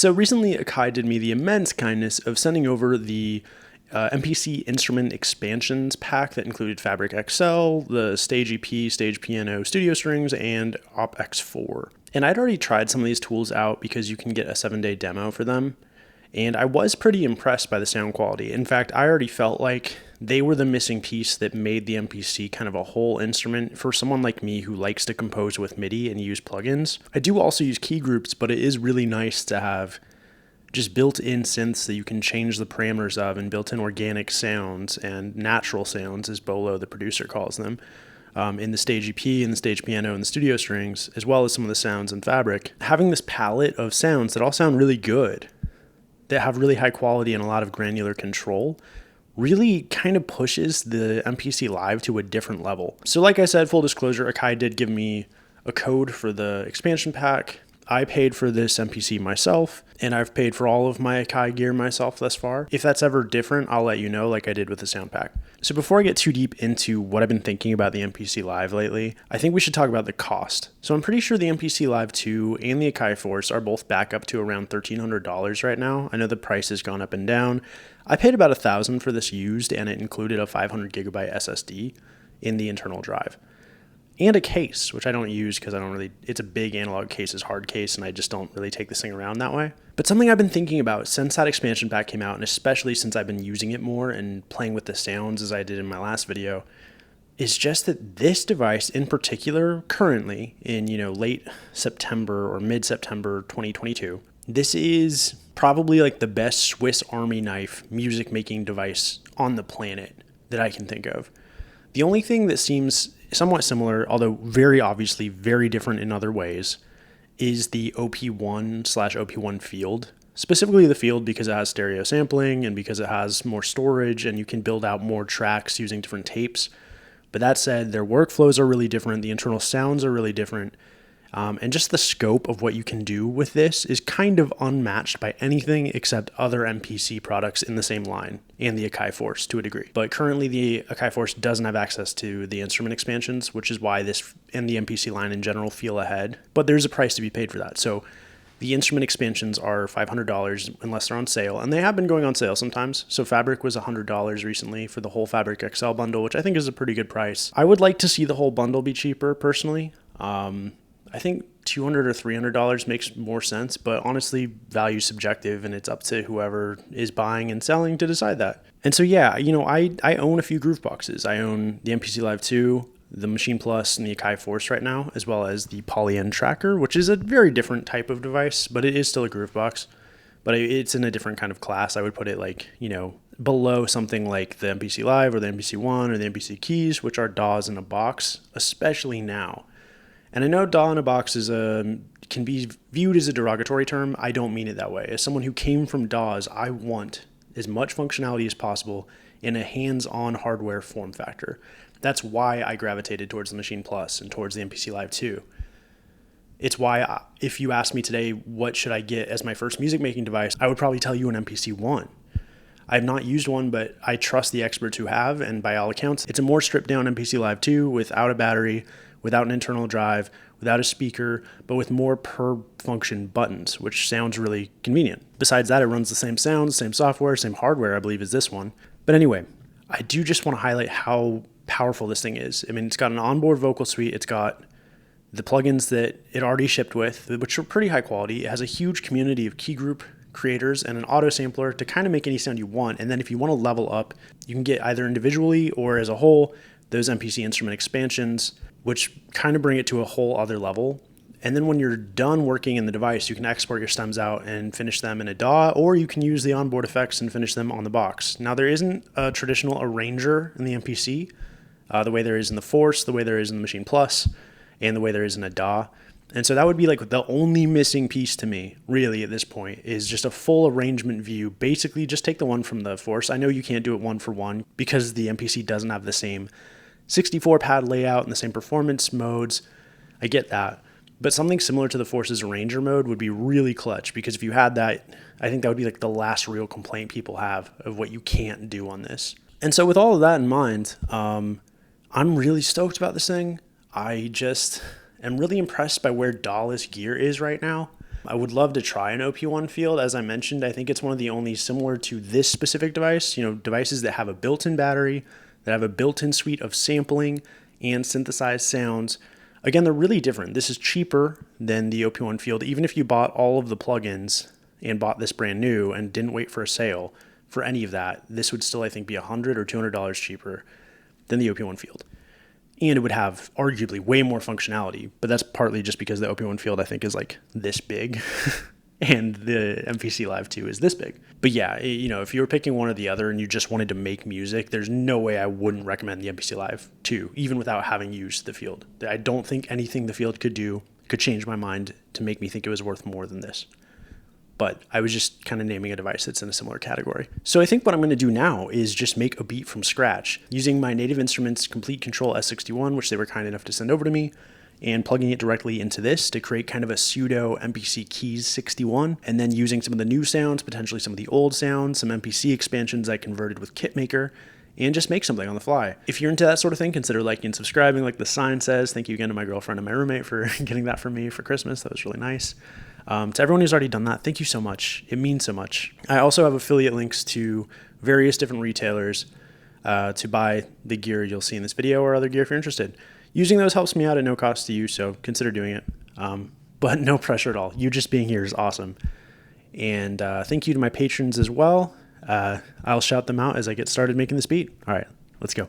So recently, Akai did me the immense kindness of sending over the MPC instrument expansions pack that included Fabric XL, the Stage EP, Stage Piano studio strings, and Op X4. And I'd already tried some of these tools out because you can get a 7-day demo for them. And I was pretty impressed by the sound quality. In fact, I already felt like they were the missing piece that made the MPC kind of a whole instrument for someone like me who likes to compose with MIDI and use plugins. I do also use key groups, but it is really nice to have just built-in synths that you can change the parameters of, and built-in organic sounds and natural sounds, as Bolo, the producer, calls them, in the Stage EP and the Stage Piano and the studio strings, as well as some of the sounds in Fabric. Having this palette of sounds that all sound really good, that have really high quality and a lot of granular control, really kind of pushes the MPC Live to a different level. So like I said, full disclosure, Akai did give me a code for the expansion pack. I paid for this MPC myself, and I've paid for all of my Akai gear myself thus far. If that's ever different, I'll let you know, like I did with the sound pack. So before I get too deep into what I've been thinking about the MPC Live lately, I think we should talk about the cost. So I'm pretty sure the MPC Live II and the Akai Force are both back up to around $1,300 right now. I know the price has gone up and down. I paid about $1,000 for this used, and it included a 500 gigabyte SSD in the internal drive. And a case, which I don't use because it's a big analog case, it's hard case, and I just don't really take this thing around that way. But something I've been thinking about since that expansion pack came out, and especially since I've been using it more and playing with the sounds as I did in my last video, is just that this device in particular, currently in late September or mid-September 2022, this is probably like the best Swiss Army knife music making device on the planet that I can think of. The only thing that seems somewhat similar, although very obviously very different in other ways, is the OP1/OP1 field. Specifically the field because it has stereo sampling and because it has more storage and you can build out more tracks using different tapes. But that said, their workflows are really different, the internal sounds are really different, and just the scope of what you can do with this is kind of unmatched by anything except other MPC products in the same line, and the Akai Force to a degree. But currently the Akai Force doesn't have access to the instrument expansions, which is why this and the MPC line in general feel ahead. But there's a price to be paid for that. So the instrument expansions are $500 unless they're on sale, and they have been going on sale sometimes. So Fabric was $100 recently for the whole Fabric XL bundle, which I think is a pretty good price. I would like to see the whole bundle be cheaper personally. I think $200 or $300 makes more sense, but honestly, value is subjective, and it's up to whoever is buying and selling to decide that. And so, yeah, I own a few Grooveboxes. I own the MPC Live II, the Machine Plus, and the Akai Force right now, as well as the Poly-N Tracker, which is a very different type of device, but it is still a Groovebox. But it's in a different kind of class. I would put it below something like the MPC Live or the MPC One or the MPC Keys, which are DAWs in a box, especially now. And I know DAW in a box can be viewed as a derogatory term. I don't mean it that way. As someone who came from DAWs, I want as much functionality as possible in a hands-on hardware form factor. That's why I gravitated towards the Machine Plus and towards the MPC Live II. It's why if you asked me today, what should I get as my first music making device, I would probably tell you an MPC One. I have not used one, but I trust the experts who have, and by all accounts, it's a more stripped down MPC Live II without a battery, without an internal drive, without a speaker, but with more per function buttons, which sounds really convenient. Besides that, it runs the same sounds, same software, same hardware, I believe, as this one. But anyway, I do just want to highlight how powerful this thing is. I mean, it's got an onboard vocal suite. It's got the plugins that it already shipped with, which are pretty high quality. It has a huge community of key group creators and an auto sampler to kind of make any sound you want. And then if you want to level up, you can get either individually or as a whole, those MPC instrument expansions, which kind of bring it to a whole other level. And then when you're done working in the device, you can export your stems out and finish them in a DAW, or you can use the onboard effects and finish them on the box. Now, there isn't a traditional arranger in the MPC, the way there is in the Force, the way there is in the Machine Plus, and the way there is in a DAW. And so that would be like the only missing piece to me, really, at this point, is just a full arrangement view. Basically, just take the one from the Force. I know you can't do it one for one because the MPC doesn't have the same 64 pad layout and the same performance modes. I get that. But something similar to the Force's Arranger mode would be really clutch, because if you had that, I think that would be like the last real complaint people have of what you can't do on this. And so with all of that in mind, I'm really stoked about this thing. I just am really impressed by where dawless gear is right now. I would love to try an OP1 field. As I mentioned, I think it's one of the only similar to this specific device, devices that have a built-in battery, that have a built-in suite of sampling and synthesized sounds. Again, they're really different. This is cheaper than the OP1 field. Even if you bought all of the plugins and bought this brand new and didn't wait for a sale for any of that, this would still, I think, be $100 or $200 cheaper than the OP1 field. And it would have arguably way more functionality, but that's partly just because the OP1 field, I think, is like this big and the MPC Live II is this big. But yeah, if you were picking one or the other and you just wanted to make music, there's no way I wouldn't recommend the MPC Live II, even without having used the field. I don't think anything the field could do could change my mind to make me think it was worth more than this. But I was just kind of naming a device that's in a similar category. So I think what I'm going to do now is just make a beat from scratch using my Native Instruments Complete Control S61, which they were kind enough to send over to me, and plugging it directly into this to create kind of a pseudo MPC Keys 61, and then using some of the new sounds, potentially some of the old sounds, some MPC expansions I converted with Kitmaker, and just make something on the fly. If you're into that sort of thing, consider liking and subscribing like the sign says. Thank you again to my girlfriend and my roommate for getting that for me for Christmas. That was really nice. To everyone who's already done that, thank you so much. It means so much. I also have affiliate links to various different retailers to buy the gear you'll see in this video or other gear if you're interested. Using those helps me out at no cost to you, so consider doing it. But no pressure at all. You just being here is awesome. And thank you to my patrons as well. I'll shout them out as I get started making this beat. All right, let's go.